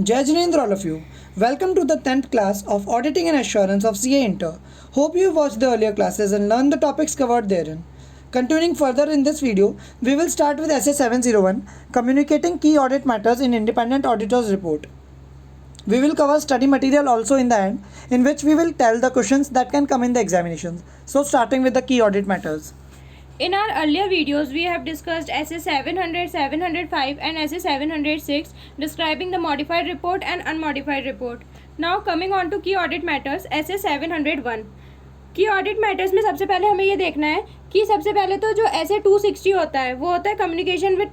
Jai Jinendra, all of you. Welcome to the 10th class of Auditing and Assurance of CA Inter. Hope you watched the earlier classes and learned the topics covered therein. Continuing further in this video, we will start with SA 701, Communicating Key Audit Matters in Independent Auditor's Report. We will cover study material also in the end, in which we will tell the questions that can come in the examinations. So starting with the key audit matters. In our earlier videos, we have discussed SA 700, 705 and SA 706 describing the modified report and unmodified report. Now coming on to key audit matters, SA 701. की audit matters में सबसे पहले हमें ये देखना है कि सबसे पहले तो जो SA 260 होता है वो होता है कम्युनिकेशन विद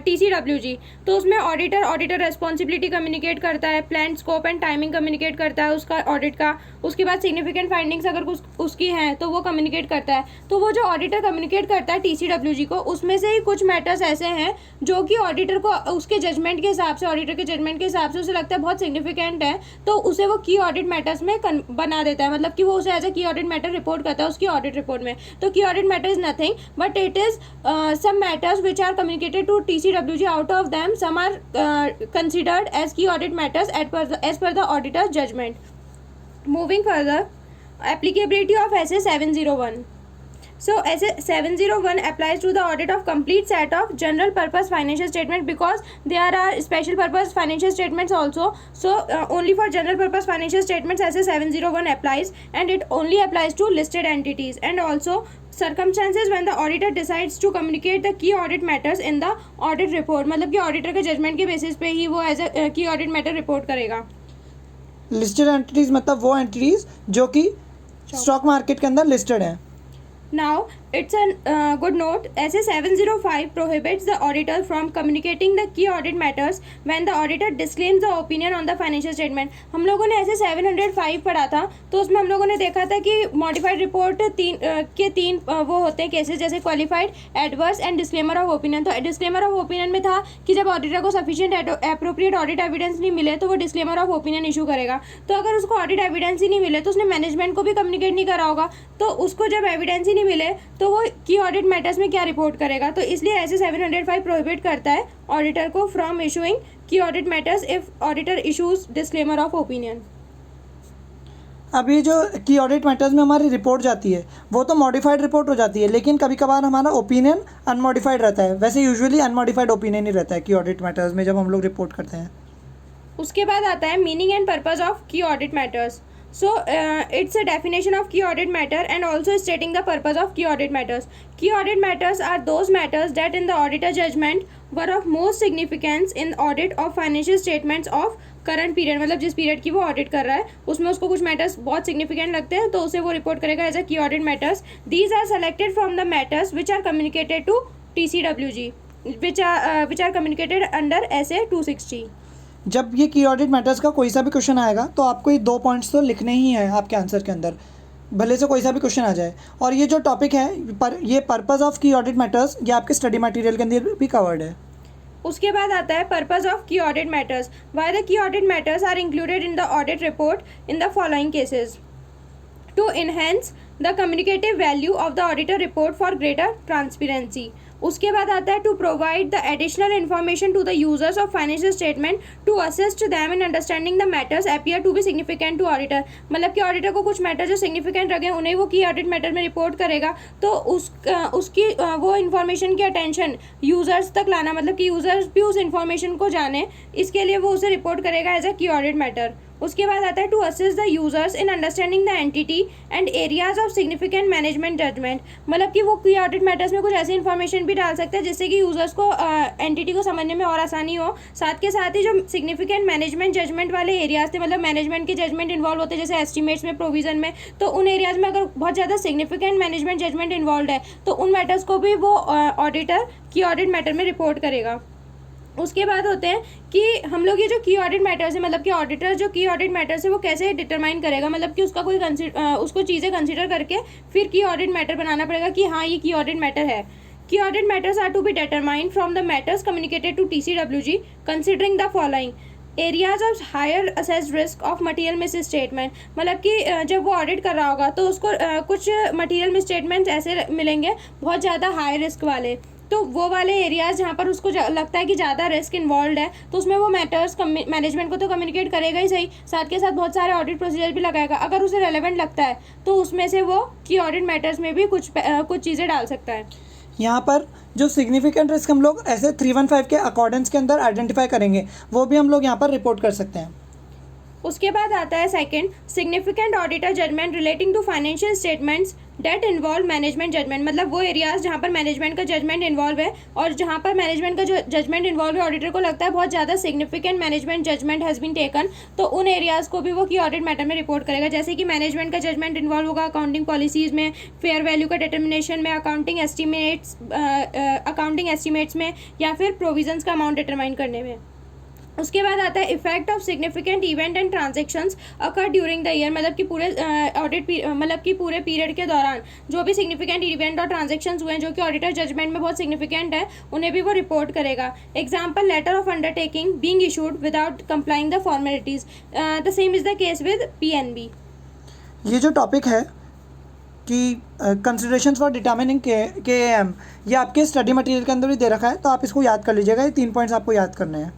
TCWG। तो उसमें ऑडिटर रेस्पॉन्सिबिलिटी कम्युनिकेट करता है, plan scope and timing communicate करता है उसका ऑडिट का। उसके बाद सिग्निफिकेंट फाइंडिंग्स अगर कुछ उसकी हैं तो वो कम्युनिकेट करता है। तो वो जो ऑडिटर कम्युनिकेट करता है TCWG को, उसमें से ही कुछ मैटर्स ऐसे हैं जो कि ऑडिटर को उसके जजमेंट के हिसाब से, ऑडिटर के जजमेंट के हिसाब से उसे लगता है बहुत सिग्निफिकेंट है, तो उसे वो की ऑडिट मैटर्स में बना देता है। मतलब कि वो उसे एज ए की ऑडिट मैटर रिपोर्ट करता है उसकी ऑडिट रिपोर्ट में। तो की audit matter is nothing but it is some matters which are communicated to TCWG. Out of them, some are considered as key audit matters as per the auditor's judgment. Moving further, applicability of SA 701. So SA 701 applies to the audit of complete set of general purpose financial statement, because there are special purpose financial statements also. So only for general purpose financial statements SA 701 applies, and it only applies to listed entities. And also circumstances when the auditor decides to communicate the key audit matters in the audit report. मतलब कि auditor के judgement के basis पे ही वो as a की audit matter report करेगा। Listed entities मतलब वो एंटिटीज जो कि स्टॉक मार्केट के अंदर लिस्टेड हैं। Now, it's a good note. SA 705 prohibits the auditor from communicating the key audit matters when the auditor disclaims the opinion on the financial statement. हम लोगों ने SA 705 पढ़ा था, तो उसमें हम लोगों ने देखा था कि मॉडिफाइड रिपोर्ट तीन वो होते हैं केसेस, जैसे qualified, adverse and disclaimer of opinion. तो डिस्क्लेमर ऑफ ओपिनियन में था कि जब ऑडिटर को सफिशिएंट अप्रोप्रिएट ऑडिट एविडेंस नहीं मिले तो वो डिस्क्लेमर ऑफ ओपिनियन इशू करेगा। तो अगर उसको ऑडिट एविडेंस ही नहीं मिले तो उसने मैनेजमेंट को भी कम्युनिकेट नहीं करा होगा, तो उसको जब एविडेंस ही नहीं मिले तो वो की ऑडिट मैटर्स में क्या रिपोर्ट करेगा। तो इसलिए SA 705 प्रोहिबिट करता है ऑडिटर को फ्रॉम इशूइंग की audit matters if auditor issues disclaimer of opinion. अब ये जो की ऑडिट मैटर्स में हमारी रिपोर्ट जाती है वो तो मॉडिफाइड रिपोर्ट हो जाती है, लेकिन कभी कभार हमारा ओपिनियन अनमॉडिफाइड रहता है। वैसे यूजुअली अनमॉडिफाइड ओपिनियन ही रहता है की ऑडिट मैटर्स में जब हम लोग रिपोर्ट करते हैं। उसके बाद आता है meaning and purpose of key audit matters. So it's a definition of key audit matter and also stating the purpose of key audit matters. Key audit matters are those matters that in the auditor judgment were of most significance in audit of financial statements of current period. मतलब जिस period की वो audit कर रहा है उसमें उसको कुछ मैटर्स बहुत सिग्निफिकेंट लगते हैं तो उसे वो रिपोर्ट करेगा as a key audit matters. These are selected from the matters which are communicated to TCWG which are communicated under SA 260. जब ये की ऑडिट मैटर्स का कोई सा भी क्वेश्चन आएगा तो आपको ये 2 पॉइंट्स तो लिखने ही हैं आपके आंसर के अंदर, भले से कोई सा भी क्वेश्चन आ जाए. और ये जो टॉपिक है ये purpose of key audit matters ये आपके स्टडी मटेरियल के अंदर भी कवर्ड है. उसके बाद आता है purpose of key audit matters. Why the key audit matters are included in the audit report in the following cases. To enhance the communicative value of the auditor report for greater transparency. उसके बाद आता है to provide the additional information to the users of financial statement to assist them in understanding the matters appear to be significant to auditor. मतलब कि auditor को कुछ matter जो significant लगे उन्हें वो की ऑडिट मैटर में रिपोर्ट करेगा, तो उसकी वो इन्फॉर्मेशन की अटेंशन यूजर्स तक लाना, मतलब कि यूजर्स भी उस इन्फॉर्मेशन को जाने, इसके लिए वो उसे रिपोर्ट करेगा as a key audit matter. उसके बाद आता है to assist the users in understanding the entity and areas of significant management judgement. मतलब कि वो की ऑडिट मैटर्स में कुछ ऐसी इन्फॉर्मेशन भी डाल सकते हैं जिससे कि यूजर्स को एंटिटी को समझने में और आसानी हो. साथ के साथ ही जो सिग्निफिकेंट मैनेजमेंट जजमेंट वाले एरियाज थे, मतलब मैनेजमेंट के जजमेंट इन्वॉल्व होते हैं जैसे एस्टिमेट्स में, प्रोविजन में, तो उन एरियाज में अगर बहुत ज़्यादा सिग्निफिकेंट मैनेजमेंट जजमेंट इन्वॉल्व है तो उन मैटर्स को भी वो ऑडिटर की ऑडिट मैटर में रिपोर्ट करेगा. उसके बाद होते हैं कि हम लोग ये जो की ऑडिट मैटर्स है, मतलब कि ऑडिटर जो की ऑडिट मैटर्स है वो कैसे डिटरमाइन करेगा, मतलब कि उसका कोई उसको चीज़ें कंसिडर करके फिर की ऑडिट मैटर बनाना पड़ेगा कि हाँ ये की ऑडिट मैटर है. Key audit matters are to be determined from the matters communicated to TCWG considering the following. Areas of higher assessed risk of material misstatement. मतलब कि जब वो ऑडिट कर रहा होगा तो उसको कुछ मटीरियल मिस स्टेटमेंट्स ऐसे मिलेंगे बहुत ज़्यादा हाई रिस्क वाले, तो वो वाले एरियाज़ जहाँ पर उसको लगता है कि ज़्यादा रिस्क इन्वॉल्व है, तो उसमें वो मैटर्स मैनेजमेंट को तो कम्युनिकेट करेगा ही सही, साथ के साथ बहुत सारे ऑडिट प्रोसीजर भी लगाएगा। अगर उसे रेलेवेंट लगता है तो उसमें से वो की ऑडिट मैटर्स में भी कुछ चीज़ें डाल सकता है। यहाँ पर जो सिग्निफिकेंट रिस्क हम लोग ऐसे 315 के अकॉर्डेंस के अंदर आइडेंटिफाई करेंगे, वो भी हम लोग यहाँ पर रिपोर्ट कर सकते हैं। उसके बाद आता है second, significant auditor judgement relating to financial statements that involve management judgement. मतलब वो एरियाज जहाँ पर मैनेजमेंट का जजमेंट इन्वॉल्व है, और जहाँ पर मैनेजमेंट का जो जजमेंट इन्वॉल्व है ऑडिटर को लगता है बहुत ज़्यादा significant management judgement has been taken, तो उन एरियाज़ को भी वो की ऑडिट मैटर में रिपोर्ट करेगा। जैसे कि मैनेजमेंट का जजमेंट इन्वॉल्व होगा अकाउंटिंग पॉलिसीज़ में, फेयर वैल्यू का डिटर्मिनेशन में, अकाउंटिंग एस्टिमेट्स में, या फिर प्रोविजंस का अमाउंट डिटरमाइन करने में। उसके बाद आता है effect of significant event and transactions occur during the year. मतलब कि पूरे ऑडिट मतलब कि पूरे पीरियड के दौरान जो भी सिग्निफिकेंट इवेंट और ट्रांजेक्शंस हुए हैं जो कि ऑडिटर जजमेंट में बहुत सिग्निफिकेंट है, उन्हें भी वो रिपोर्ट करेगा। Example, letter of undertaking being issued without complying the formalities. The same is the case with PNB। ये जो टॉपिक है कि कंसिडरेशन फॉर डिटर्मिनिंग KAM, ये आपके स्टडी मटेरियल के अंदर भी दे रखा है, तो आप इसको याद कर लीजिएगा। ये 3 पॉइंट्स आपको याद करने हैं।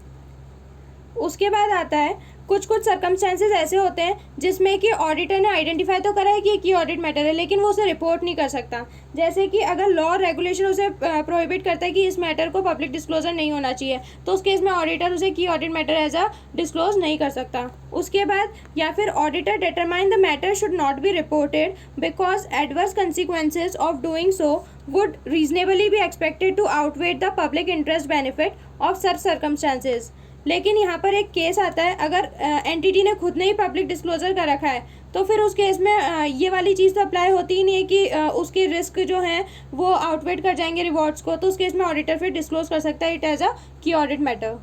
उसके बाद आता है कुछ सर्कमस्टेंसेस ऐसे होते हैं जिसमें कि ऑडिटर ने आइडेंटिफाई तो करा है कि की ऑडिट मैटर है, लेकिन वो उसे रिपोर्ट नहीं कर सकता। जैसे कि अगर लॉ और रेगुलेशन उसे प्रोहिबिट करता है कि इस मैटर को पब्लिक डिस्क्लोजर नहीं होना चाहिए, तो उस केस में ऑडिटर उसे key audit matter as a disclose नहीं कर सकता। उसके बाद या फिर auditor determine the matter should not be reported because adverse consequences of doing so would reasonably be expected to outweigh the public interest benefit of such circumstances. लेकिन यहाँ पर एक केस आता है, अगर एंटिटी ने खुद ने ही पब्लिक डिस्क्लोजर कर रखा है, तो फिर उस केस में ये वाली चीज़ तो अप्लाई होती ही नहीं है कि उसके रिस्क जो हैं वो आउटवेट कर जाएंगे रिवॉर्ड्स को, तो उस केस में ऑडिटर फिर डिस्क्लोज कर सकता है it as a key audit matter.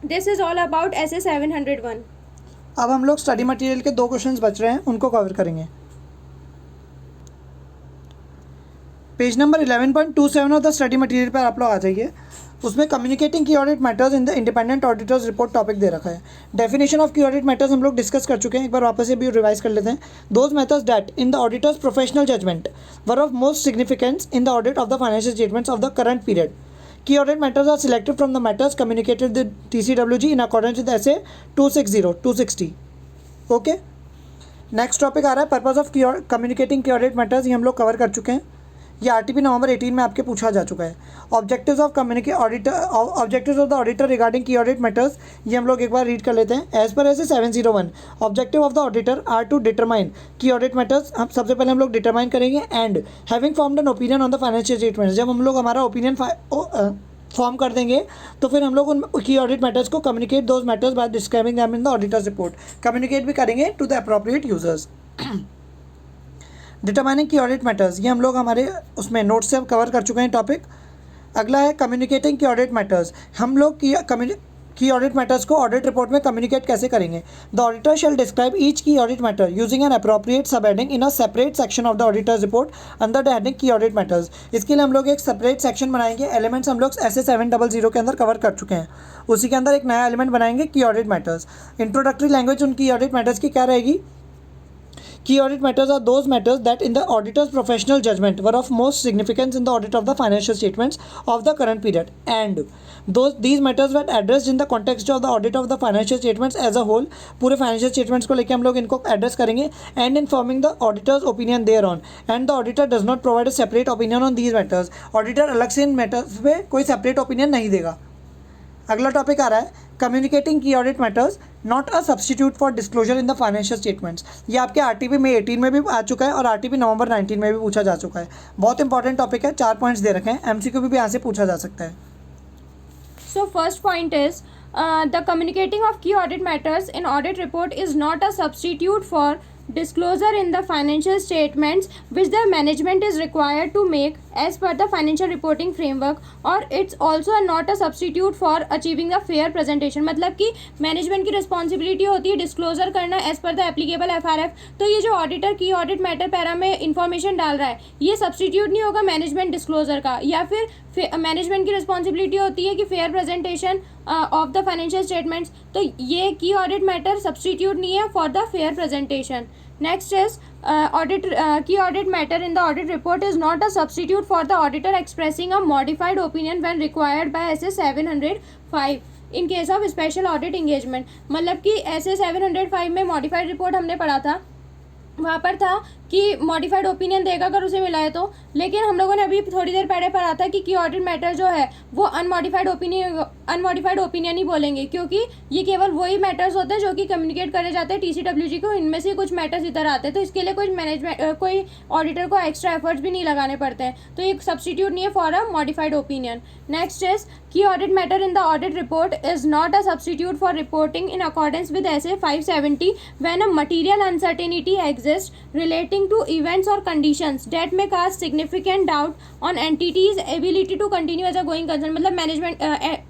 This is all about SA 701। अब हम लोग स्टडी मटेरियल के 2 क्वेश्चंस बच रहे हैं, उनको कवर करेंगे। Page number 11.27 of the study material पर आप लोग आ जाइए। उसमें communicating key audit matters in the independent auditors report topic दे रखा है। Definition of key audit matters हम लोग डिस्कस कर चुके हैं, एक बार वापस से भी रिवाइज कर लेते हैं। Those matters that in the auditors professional judgement were of most significance in the audit of the financial statements of the current period. Key audit matters are selected from the matters communicated with TCWG in accordance with SA 260-260। Okay, next topic आ रहा है purpose of communicating key audit matters. ये हम लोग cover कर चुके हैं, ये RTP नवंबर 18 में आपके पूछा जा चुका है। Objectives of objectives of the auditor regarding की ऑडिट मैटर्स, ये हम लोग एक बार रीड कर लेते हैं। एज पर SA 701 objective of the auditor are to determine key audit matters. हम सबसे पहले हम लोग डिटरमाइन करेंगे and having formed an opinion on the financial statements. जब हम लोग हमारा ओपिनियन फॉर्म कर देंगे तो फिर हम लोग उन की ऑडिट मैटर्स को communicate those matters by describing them in the auditors report. Communicate भी करेंगे to the appropriate users. Determining key audit matters, ये हम लोग हमारे उसमें नोट्स से कवर कर चुके हैं टॉपिक। अगला है कम्युनिकेटिंग की ऑडिट मैटर्स। हम लोग की ऑडिट मैटर्स को ऑडिट रिपोर्ट में कम्युनिकेट कैसे करेंगे। The auditor shall describe each key audit matter using an appropriate subheading in a separate section of the auditors report under the heading key audit matters. इसके लिए हम लोग एक separate section बनाएंगे। Elements हम लोग SA 700 के अंदर कवर कर चुके हैं, उसी के अंदर एक नया एलिमेंट बनाएंगे की ऑडिट मैटर्स। इंट्रोडक्टरी लैंग्वेज उनकी ऑडिट मैटर्स की क्या रहेगी। Key audit matters are those matters that in the auditor's professional judgment were of most significance in the audit of the financial statements of the current period, and these matters were addressed in the context of the audit of the financial statements as a whole। पूरे financial statements को लेके हम लोग इनको address करेंगे and informing the auditor's opinion thereon, and the auditor does not provide a separate opinion on these matters। auditor अलग से इन matters पे कोई separate opinion नहीं देगा। अगला टॉपिक आ रहा है communicating key audit matters not a substitute for disclosure in the financial statements. ये आपके RTP में 18 में भी आ चुका है और RTP नवंबर 19 में भी पूछा जा चुका है। बहुत इंपॉर्टेंट टॉपिक है, 4 पॉइंट्स दे रखे हैं, MCQ भी यहाँ से पूछा जा सकता है। So first point is the communicating of key audit matters in audit report is not a substitute for disclosure in the financial statements which the management is required to make as per the financial reporting framework, or it's also not a substitute for achieving a fair presentation। मतलब कि management की responsibility होती है disclosure करना as per the applicable FRF। तो ये जो auditor की ऑडिट मैटर पैरा में इंफॉर्मेशन डाल रहा है, ये सब्सटीट्यूट नहीं होगा मैनेजमेंट डिस्क्लोजर का। या फिर मैनेजमेंट की रिस्पॉन्सिबिलिटी होती है कि fair presentation of the financial statements, तो ये की ऑडिट मैटर सब्सटीट्यूट नहीं है for the fair presentation. Next is key audit matter in the audit report is not a substitute for the auditor expressing a modified opinion when required by SS 705 in case of special audit engagement. मतलब कि SS 705 में modified report हमने पढ़ा था, वहाँ पर था कि मॉडिफाइड ओपिनियन देगा अगर उसे मिला है तो, लेकिन हम लोगों ने अभी थोड़ी देर पहले पढ़ा था कि की ऑडिट मैटर जो है वो अनमॉडिफाइड ओपिनियन ही बोलेंगे, क्योंकि ये केवल वही मैटर्स होते हैं जो कि कम्युनिकेट करे जाते हैं TCWG को. इनमें से कुछ मैटर्स इधर आते हैं, तो इसके लिए कोई ऑडिटर को एक्स्ट्रा एफर्ट्स भी नहीं लगाने पड़ते हैं, तो ये सब्सटीट्यूट नहीं है for a modified opinion. Next is key audit matter in the audit report is not a substitute for reporting in accordance with SA 570 when a material uncertainty exist relating to events or conditions that may cast significant doubt on entity's ability to continue as a going concern. मतलब management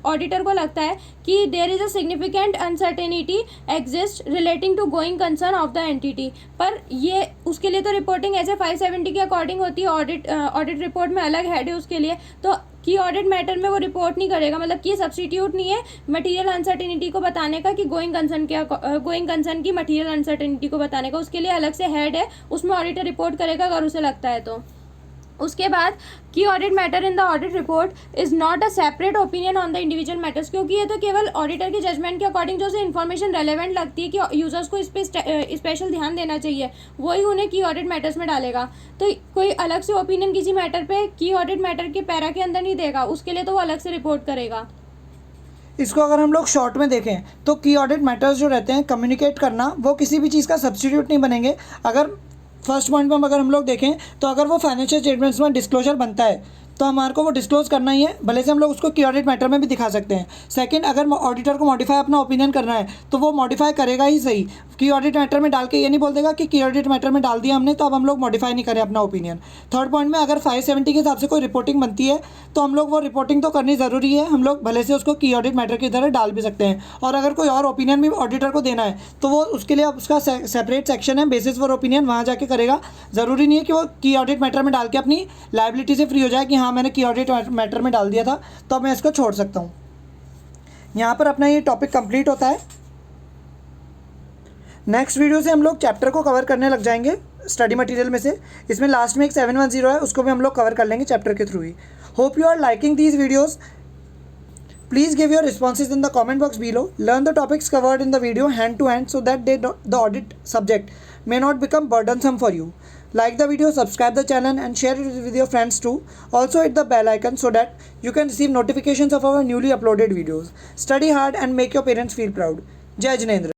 auditor को लगता है कि there is a significant uncertainty exist relating to going concern of the entity, पर ये उसके लिए तो रिपोर्टिंग ऐसे 570 के अकॉर्डिंग होती है. ऑडिट रिपोर्ट में अलग हेड है उसके लिए, तो की ऑडिट मैटर में वो रिपोर्ट नहीं करेगा. मतलब कि सब्सटीट्यूट नहीं है मटीरियल अनसर्टेनिटी को बताने का कि गोइंग कंसर्न की मटीरियल अनसर्टेनिटी को बताने का. उसके लिए अलग से हेड है, उसमें ऑडिटर रिपोर्ट करेगा अगर उसे लगता है तो. उसके बाद की audit matter in the audit report is not a separate opinion on the individual matters, क्योंकि ये तो केवल ऑडिटर के जजमेंट के अकॉर्डिंग जो से इन्फॉर्मेशन रेलेवेंट लगती है कि यूजर्स को इस पर स्पेशल ध्यान देना चाहिए, वही उन्हें की ऑडिट मैटर्स में डालेगा. तो कोई अलग से ओपिनियन किसी मैटर पे की ऑडिट मैटर के पैरा के अंदर नहीं देगा, उसके लिए तो वो अलग से रिपोर्ट करेगा. इसको अगर हम लोग शॉर्ट में देखें तो की ऑडिट मैटर्स जो रहते हैं कम्युनिकेट करना, वो किसी भी चीज़ का सब्सटीट्यूट नहीं बनेंगे. अगर फर्स्ट पॉइंट में अगर हम लोग देखें तो अगर वो फाइनेंशियल स्टेटमेंट्स में डिस्क्लोजर बनता है तो हमारे को वो डिस्क्लोज करना ही है, भले से हम लोग उसको की ऑडिट मैटर में भी दिखा सकते हैं. सेकंड, अगर ऑडिटर को मॉडिफाई अपना ओपिनियन करना है तो वो मॉडिफाई करेगा ही सही. की ऑडिट मैटर में डाल के ये नहीं बोल देगा कि की ऑडिट मैटर में डाल दिया हमने तो अब हम लोग मॉडिफाई नहीं करें अपना ओपिनियन. थर्ड पॉइंट में अगर 570 के हिसाब से कोई रिपोर्टिंग बनती है तो हम लोग वो रिपोर्टिंग तो करनी ज़रूरी है, हम लोग भले से उसको की ऑडिट मैटर की तरह डाल भी सकते हैं. और अगर कोई और ओपिनियन भी ऑडिटर को देना है तो वो उसके लिए उसका सेपरेट सेक्शन है बेसिस फॉर ओपिनियन, वहाँ जाके करेगा. ज़रूरी नहीं है कि वो की ऑडिट मैटर में डाल के अपनी लाइबिलिटी से फ्री हो जाए कि हाँ मैंने की ऑडिट मैटर में डाल दिया था तो अब मैं इसको छोड़ सकता हूँ. यहाँ पर अपना ये टॉपिक कंप्लीट होता है. नेक्स्ट वीडियो से हम लोग चैप्टर को कवर करने लग जाएंगे स्टडी मटेरियल में से. इसमें लास्ट में एक 710 है, उसको भी हम लोग कवर कर लेंगे चैप्टर के थ्रू ही. Hope you are liking these videos. Please give your responses in the comment box below. Learn the topics covered in the video hand to hand so that the audit subject may not become burdensome for you. Like the video, subscribe the channel and share it with your friends too. Also hit the bell icon so that you can receive notifications of our newly uploaded videos. Study hard and make your parents feel proud. Jai Jinendra.